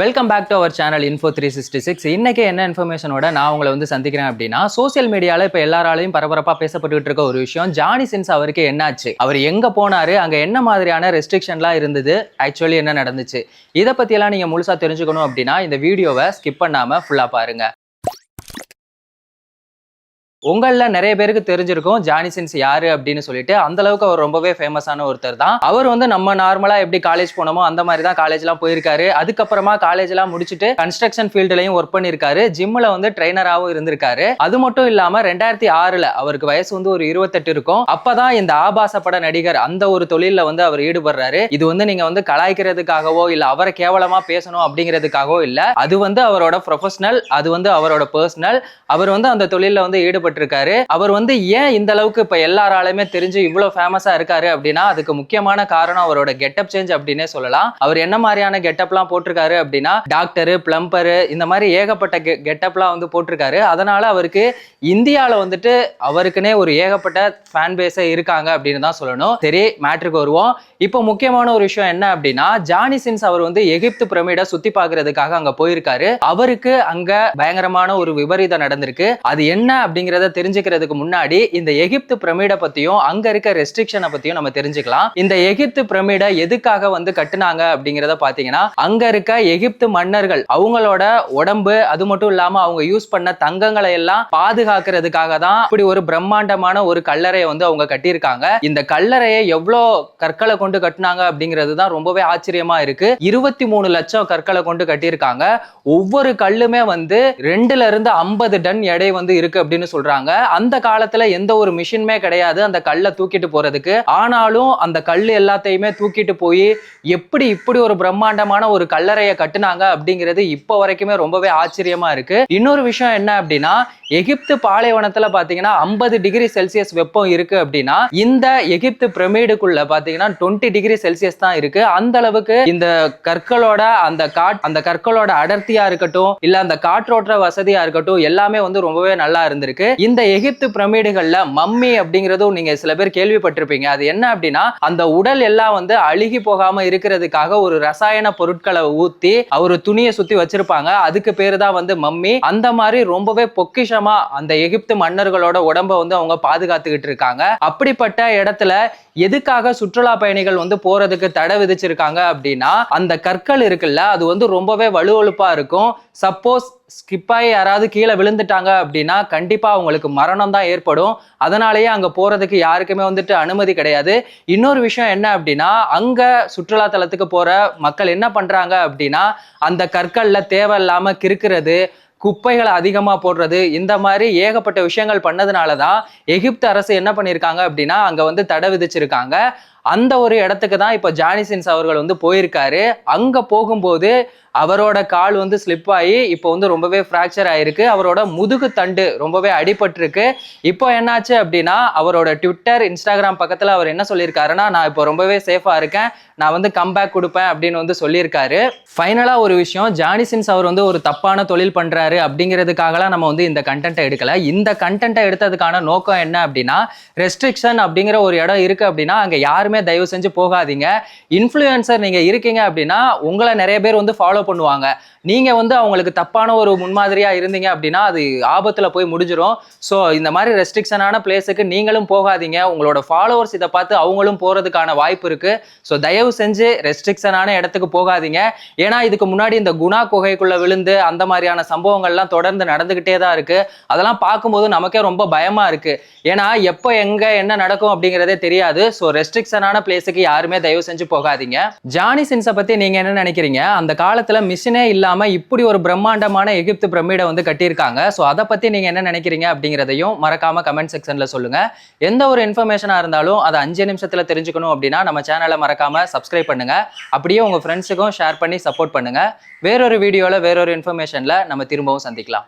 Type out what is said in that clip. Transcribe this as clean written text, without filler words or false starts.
Welcome back to our channel Info 366. இன்னைக்கு என்ன இன்ஃபர்மேஷனோட நான் உங்களை வந்து சந்திக்கிறேன் அப்படின்னா, சோசியல் மீடியால இப்ப எல்லாராலையும் பரபரப்பா பேசப்பட்டு இருக்க ஒரு விஷயம், ஜானி சின்ஸ் அவருக்கு என்னாச்சு, அவர் எங்க போனாரு, அங்க என்ன மாதிரியான ரெஸ்ட்ரிக்ஷன்லாம் இருந்தது, ஆக்சுவலி என்ன நடந்துச்சு, இதை பத்தியெல்லாம் நீங்க முழுசா தெரிஞ்சுக்கணும் அப்படின்னா இந்த வீடியோவை ஸ்கிப் பண்ணாம ஃபுல்லா பாருங்க. உங்கள நிறைய பேருக்கு தெரிஞ்சிருக்கும் ஜானி சின்ஸ் யாரு அப்படின்னு சொல்லிட்டு. அந்த அளவுக்கு அவர் ரொம்பவே ஃபேமஸான ஒருத்தர் தான். அவர் வந்து நம்ம நார்மலா எப்படி காலேஜ் போனோமோ அந்த மாதிரி தான் காலேஜ்லாம் போயிருக்காரு. அதுக்கப்புறமா காலேஜ்லாம் முடிச்சுட்டு கன்ஸ்ட்ரக்ஷன் ஃபீல்டுலையும் ஒர்க் பண்ணிருக்காரு. ஜிம்ல வந்து ட்ரைனராகவும் இருந்திருக்காரு. அது மட்டும் இல்லாம 2006 அவருக்கு வயசு வந்து ஒரு 28 இருக்கும். அப்பதான் இந்த ஆபாச பட நடிகர் அந்த ஒரு தொழில வந்து அவர் ஈடுபடுறாரு. இது வந்து நீங்க வந்து கலாய்க்கிறதுக்காகவோ இல்ல அவரை கேவலமா பேசணும் அப்படிங்கிறதுக்காகவோ இல்ல. அது வந்து அவரோட ப்ரொஃபஷனல், அது வந்து அவரோட பர்சனல். அவர் வந்து அந்த தொழில வந்து இருக்காரு. அவர் வந்து ஏன் இந்த அளவுக்கு இப்ப எல்லாராலுமே தெரிஞ்சு இவ்வளவு ஃபேமஸா இருக்காரு அப்படின்னா, அதுக்கு முக்கியமான காரணம் அவரோட கெட்டப் சேஞ்ச் அப்படின்னே சொல்லலாம். அவர் என்ன மாதிரியான கெட்டப்லாம் போட்டிருக்காரு அப்படின்னா, டாக்டர், பிளம்பர், இந்த மாதிரி ஏகப்பட்ட கெட்டப்லாம் வந்து போட்டிருக்காரு. அதனால அவருக்கு இந்தியால வந்துட்டு அவருக்குனே ஒரு ஏகப்பட்ட ஃபேன் பேஸே இருக்காங்க அப்படின்னு தான் சொல்லணும். சரி, மேட்ருக்கு வருவோம். இப்போ முக்கியமான ஒரு விஷயம் என்ன அப்படின்னா, ஜானி சின்ஸ் அவர் வந்து எகிப்து பிரமிடை சுத்தி பார்க்கறதுக்காக அங்க போயிருக்காரு. அவருக்கு அங்க பயங்கரமான ஒரு விபரீதம் நடந்திருக்கு. அது என்ன அப்படிங்கறத தெரிஞ்சுக்கிறதுக்கு முன்னாடி இந்த எகிப்து பிரமிடை பத்தியும் அங்க இருக்க ரெஸ்ட்ரிக்ஷனை பத்தியும் நம்ம தெரிஞ்சுக்கலாம். இந்த எகிப்து பிரமிடை எதுக்காக வந்து கட்டுனாங்க அப்படிங்கறத பாத்தீங்கன்னா, அங்க இருக்க எகிப்து மன்னர்கள் அவங்களோட உடம்பு, அது மட்டும் இல்லாம அவங்க யூஸ் பண்ண தங்கங்களை எல்லாம் பாதுகாக்கிறதுக்காக தான் இப்படி ஒரு பிரம்மாண்டமான ஒரு கல்லறையை வந்து அவங்க கட்டியிருக்காங்க. இந்த கல்லறையை எவ்வளவு கற்களை கொண்டு கட்டினாங்க அப்படிங்கிறது தான் ரொம்பவே ஆச்சரியமா இருக்கு. 23 லட்சம் கற்களை கொண்டு கட்டியிருக்காங்க. ஒவ்வொரு கல்லுமே வந்து 2ல இருந்து 50 டன் எடை வந்து இருக்கு அப்படின்னு சொல்றாங்க. அந்த காலத்துல எந்த ஒரு மிஷினுமே கிடையாது அந்த கல்லை தூக்கிட்டு போறதுக்கு. ஆனாலும் அந்த கல் எல்லாத்தையுமே தூக்கிட்டு போய் எப்படி இப்படி ஒரு பிரம்மாண்டமான ஒரு கல்லறையை கட்டுனாங்க அப்படிங்கிறது இப்ப வரைக்குமே ரொம்பவே ஆச்சரியமா இருக்கு. இன்னொரு விஷயம் என்ன அப்படின்னா, எகிப்து பாலைவனத்துல பாத்தீங்கன்னா 50 டிகிரி செல்சியஸ் வெப்பம் இருக்கு அப்படின்னா, இந்த எகிப்து பிரமிடுக்குள்ள பாத்தீங்கன்னா 20 டிகிரி செல்சியஸ் தான் இருக்கு. அந்த அளவுக்கு இந்த கற்களோட அந்த கற்களோட அடர்த்தியா இருக்கட்டும், இல்ல அந்த காற்றோட்ட வசதியா இருக்கட்டும், எல்லாமே வந்து ரொம்பவே நல்லா இருந்திருக்கு. இந்த எகிப்து பிரமிடுகள்ல மம்மி அப்படிங்கறதும் நீங்க சில பேர் கேள்விப்பட்டிருப்பீங்க. அது என்ன அப்படின்னா, அந்த உடல் எல்லாம் வந்து அழுகி போகாம இருக்கிறதுக்காக ஒரு ரசாயன பொருட்களை ஊத்தி ஒரு துணியை சுத்தி வச்சிருப்பாங்க. அதுக்கு பேரு தான் வந்து மம்மி. அந்த மாதிரி ரொம்பவே பொக்கிஷமா அந்த எகிப்து மன்னர்களோட உடம்ப வந்து அவங்க பாதுகாத்துக்கிட்டு இருக்காங்க. அப்படிப்பட்ட இடத்துல எதுக்காக சுற்றுலா பயணிகள் வந்து போறதுக்கு தடை விதிச்சிருக்காங்க அப்படின்னா, அந்த கற்கள் இருக்குல்ல, அது வந்து ரொம்பவே வலுவழுப்பா இருக்கும். சப்போஸ் ஸ்கிப்பாயி யாராவது கீழே விழுந்துட்டாங்க அப்படின்னா கண்டிப்பா அவங்களுக்கு மரணம் தான் ஏற்படும். அதனாலேயே அங்க போறதுக்கு யாருக்குமே வந்துட்டு அனுமதி கிடையாது. இன்னொரு விஷயம் என்ன அப்படின்னா, அங்க சுற்றுலா தலத்துக்கு போற மக்கள் என்ன பண்றாங்க அப்படின்னா, அந்த கற்கள்ல தேவையில்லாம கிறுக்கிறது, குப்பைகளை அதிகமா போடுறது, இந்த மாதிரி ஏகப்பட்ட விஷயங்கள் பண்ணதுனாலதான் எகிப்து அரசு என்ன பண்ணிருக்காங்க அப்படின்னா அங்க வந்து தடை விதிச்சிருக்காங்க. அந்த ஒரு இடத்துக்கு தான் இப்ப ஜானி சின்ஸ் அவர்கள் வந்து போயிருக்காரு. அங்க போகும்போது அவரோட கால் வந்து ஸ்லிப் ஆகி இப்போ வந்து ரொம்பவே ஃப்ராக்சர் ஆயிருக்கு. அவரோட முதுகு தண்டு ரொம்பவே அடிபட்டிருக்கு. இப்போ என்னாச்சு அப்படின்னா, அவரோட ட்விட்டர், இன்ஸ்டாகிராம் பக்கத்துல அவர் என்ன சொல்லியிருக்காருன்னா, நான் இப்போ ரொம்பவே சேஃபா இருக்கேன், நான் வந்து கம்பேக் கொடுப்பேன் அப்படின்னு வந்து சொல்லியிருக்காரு. ஃபைனலா ஒரு விஷயம், ஜானி சின்ஸ் அவர் வந்து ஒரு தப்பான தொழில் பண்றாரு அப்படிங்கிறதுக்காகலாம் நம்ம வந்து இந்த கண்டென்ட்டை எடுக்கல. இந்த கண்டென்ட்டை எடுத்ததுக்கான நோக்கம் என்ன அப்படின்னா, ரெஸ்ட்ரிக்ஷன் அப்படிங்கிற ஒரு இடம் இருக்கு அப்படின்னா அங்க யாருமே தயவு செஞ்சு போகாதீங்க. இன்ஃப்ளூயன்சர் நீங்க இருக்கீங்க அப்படின்னா உங்களை நிறைய பேர் வந்து ஃபாலோ பண்ணுவாங்க. நீங்க வந்து அவங்களுக்கு தப்பான ஒரு முன்மாதிரியா இருந்தீங்க அப்படின்னா அது ஆபத்துல போய் முடிஞ்சிடும். ஸோ இந்த மாதிரி ரெஸ்ட்ரிக்ஷனான பிளேஸுக்கு நீங்களும் போகாதீங்க. உங்களோட ஃபாலோவர்ஸ் இதை பார்த்து அவங்களும் போறதுக்கான வாய்ப்பு இருக்கு. ஸோ தயவு செஞ்சு ரெஸ்ட்ரிக்ஷனான இடத்துக்கு போகாதீங்க. ஏன்னா இதுக்கு முன்னாடி இந்த குணா குகைக்குள்ள விழுந்து அந்த மாதிரியான சம்பவங்கள்லாம் தொடர்ந்து நடந்துகிட்டே தான் இருக்கு. அதெல்லாம் பார்க்கும்போது நமக்கே ரொம்ப பயமா இருக்கு. ஏன்னா எப்போ எங்க என்ன நடக்கும் அப்படிங்கிறதே தெரியாது. ஸோ ரெஸ்ட்ரிக்ஷனான பிளேஸுக்கு யாருமே தயவு செஞ்சு போகாதீங்க. ஜானி சின்ஸை பத்தி நீங்க என்ன நினைக்கிறீங்க? அந்த காலத்துல மிஷினே இல்லாம இப்படி ஒரு பிரம்மாண்டமான எகிப்து பிரமிடை வந்து கட்டியிருக்காங்க. ஸோ அதை பத்தி நீங்க என்ன நினைக்கிறீங்க அப்படிங்கிறதையும் மறக்காம கமெண்ட் செக்ஷன்ல சொல்லுங்க. எந்த ஒரு இன்ஃபர்மேஷனா இருந்தாலும் அதை 5 நிமிஷத்துல தெரிஞ்சுக்கணும் அப்படின்னா நம்ம சேனலை மறக்காம சப்ஸ்கிரைப் பண்ணுங்க. அப்படியே உங்க ஃப்ரெண்ட்ஸுக்கும் ஷேர் பண்ணி சப்போர்ட் பண்ணுங்க. வேறொரு வீடியோல வேறொரு இன்ஃபர்மேஷன்ல நம்ம திரும்பவும் சந்திக்கலாம்.